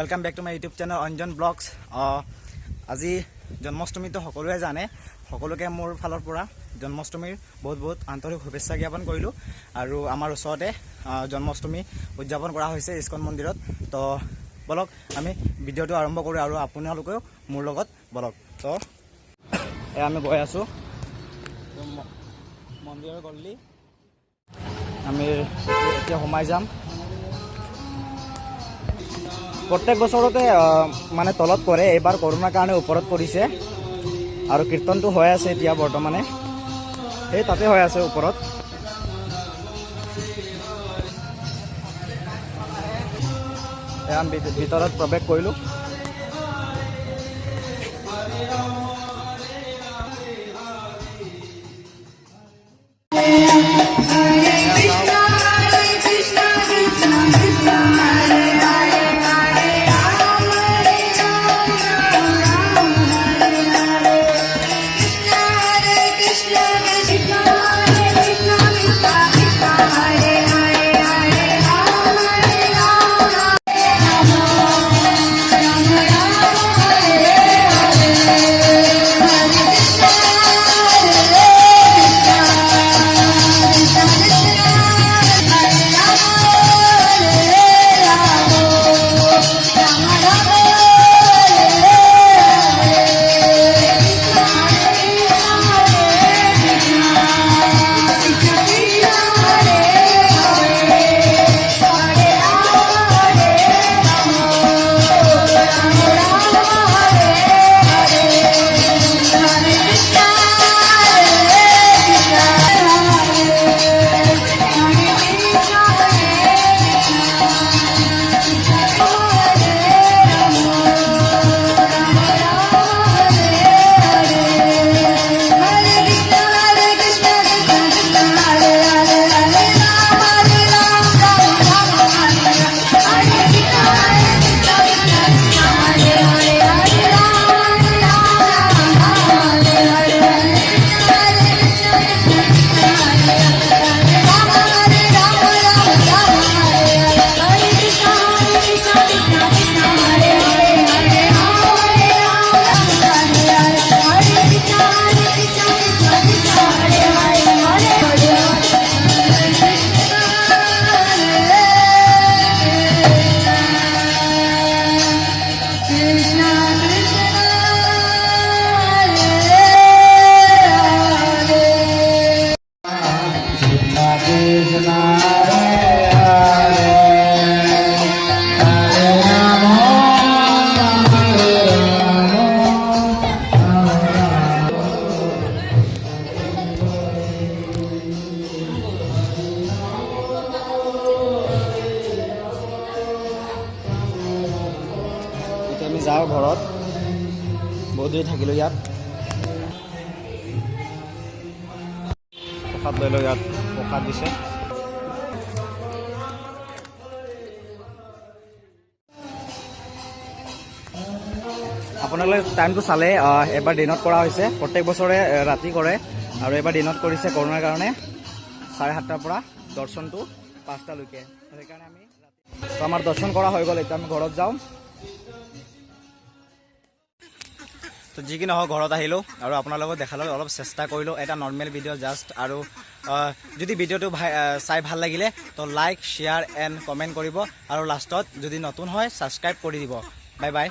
Welcome back to my YouTube channel Anjan vlogs. আজি जन्माष्टमी तो সকলোৱে জানে, সকলোকে মোৰ ফালৰ পৰা জন্মাষ্টমীৰ বহুত বহুত আন্তৰিক শুভেচ্ছা জ্ঞাপন কৰিলোঁ। আৰু আমাৰ ওচৰতে জন্মাষ্টমী উদযাপন কৰা হৈছে ইস্কন মন্দিৰত। তো বলক আমি ভিডিঅ'টো আৰম্ভ কৰোঁ আৰু আপোনালোকেও মোৰ লগত বলক। তো আমি গৈ আছোঁ মন্দিৰৰ গল্লি, আমি এতিয়া সোমাই যাম। प्रत्येक बছৰতে মানে তলত কৰে, এইবাৰ কৰোনাৰ কাৰণে ওপৰত কৰিছে আৰু কীৰ্তনটো হৈ আছে এতিয়া বৰ্তমানে এই তাতে হৈ আছে ওপৰত। আমি ভিতৰত প্ৰৱেশ কৰিলোঁ। আমি যাওঁ ঘৰত, বহুত দেৰি থাকিলোঁ ইয়াত। প্ৰসাদ লৈ লওঁ, ইয়াত প্ৰসাদ দিছে। আপোনালোকে টাইমটো চালে এবাৰ দিনত কৰা হৈছে, প্ৰত্যেক বছৰে ৰাতি কৰে আৰু এবাৰ দিনত কৰিছে কৰোণাৰ কাৰণে। 7:30 পৰা দৰ্শনটো 5টালৈকে, সেইকাৰণে আমি তো আমাৰ দৰ্শন কৰা হৈ গ'ল। এতিয়া আমি ঘৰত যাওঁ। তো যি কি নহওক ঘৰত আহিলোঁ আৰু আপোনালোকক দেখালোঁ, অলপ চেষ্টা কৰিলোঁ এটা নৰ্মেল ভিডিঅ' জাষ্ট। আৰু যদি ভিডিঅ'টো চাই ভাল লাগিলে তো লাইক শ্বেয়াৰ এণ্ড কমেণ্ট কৰিব আৰু লাষ্টত যদি নতুন হয় ছাবস্ক্ৰাইব কৰি দিব। Bye bye.